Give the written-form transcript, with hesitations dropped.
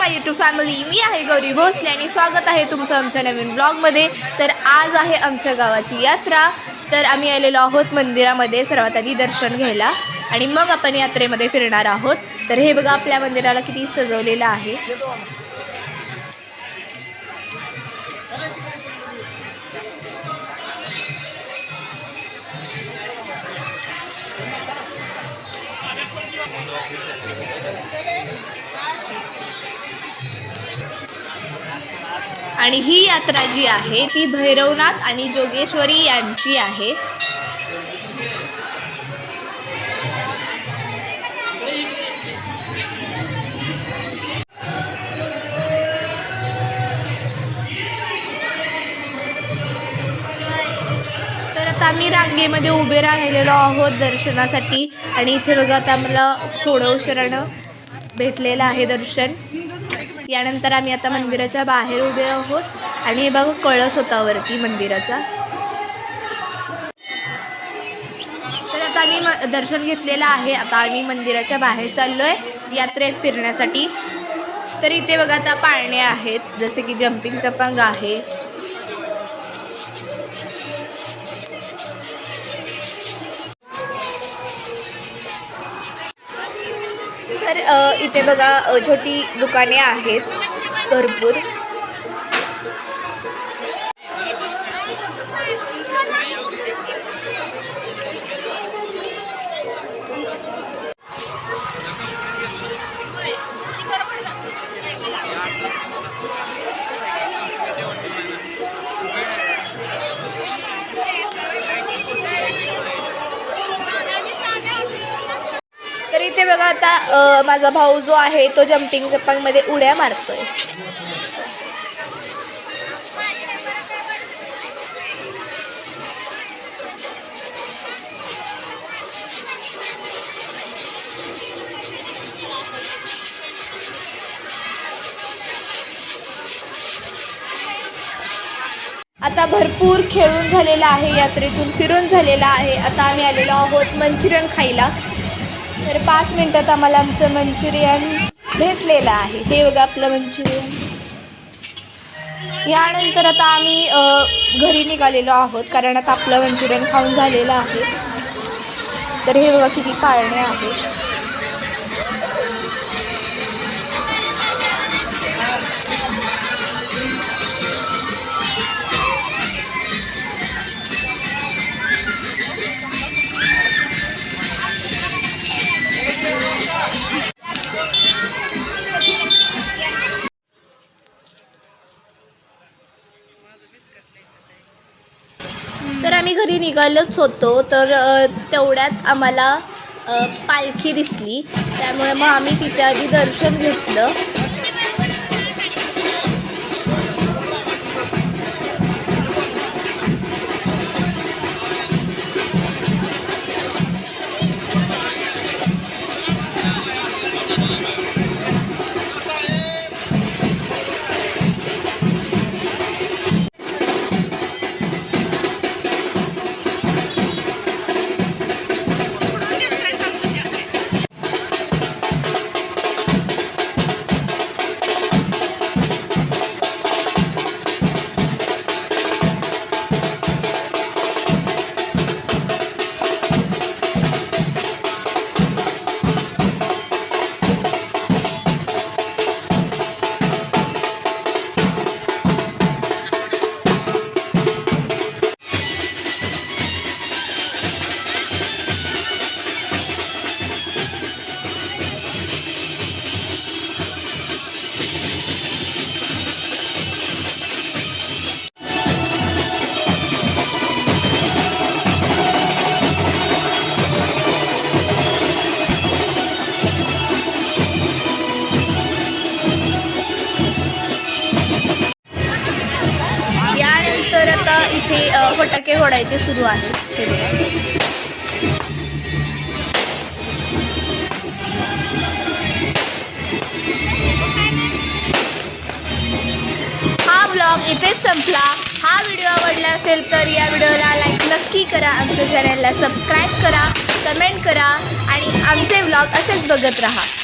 माय YouTube family, मी आहे गौरी भोसले आणि स्वागत आहे तुमचं आमच्या नवीन ब्लॉगमध्ये। तर आज आहे आमच्या गावाची यात्रा। तर आम्ही आलेलो आहोत मंदिरामध्ये सर्वात आधी दर्शन घ्यायला आणि मग आपण यात्रेमध्ये फिरणार आहोत। तर हे बघा आपल्या मंदिराला किती सजवलेलं आहे। आणि ही यात्रा जी आहे ती भैरवनाथ आणि जोगेश्वरी यांची आहे। तर आता आम्ही रांगेमध्ये उभे राहिलेलो आहोत दर्शनासाठी आणि इथे बघा आता मला थोडं उशिरानं भेटलेलं आहे दर्शन। यानंतर आम्ही आता मंदिराच्या बाहेर उभे आहोत आणि हे बघा कळस होता वरती मंदिराचा। तर आता आम्ही दर्शन घेतलेलं आहे। आता आम्ही मंदिराच्या बाहेर चाललोय यात्रेत फिरण्यासाठी। तर इथे बघा आता पाळणे आहेत, जसे की जम्पिंग चपांग आहे। तर इथे बघा छोटी दुकाने आहेत भरपूर। तर इथे बघा आता माझा भाऊ जो आहे तो जम्पिंग जपांगमध्ये उड्या मारतोय। आता भरपूर खेळून झालेला आहे, यात्रेतून फिरून झालेला आहे। आता आम्ही आलेलो आहोत मंचुरियन खायला। तर 5 मिनिटात आम्हाला आमचं मंचुरियन भेटलेलं आहे। हे बघा आपलं मंचुरियन। यानंतर आता आम्ही घरी निघालेलो आहोत, कारण आता आपलं मंचुरियन खाऊन झालेलं आहे। तर हे बघा किती पाळणे आहेत। तर आम्ही घरी निघालोच होतो, तर तेवढ्यात आम्हाला पालखी दिसली। त्यामुळे मग आम्ही तिथे आधी दर्शन घेतलं। यानंतर आता इथे फटाके फोडायचे सुरू आहेत। हे बघा। हा ब्लॉग इथेच संपला। हा व्हिडिओ आवडला असेल तर या व्हिडिओला लाईक नक्की करा, आमच्या चॅनलला सबस्क्राईब करा, कमेंट करा आणि आमचे ब्लॉग असेच बघत राहा।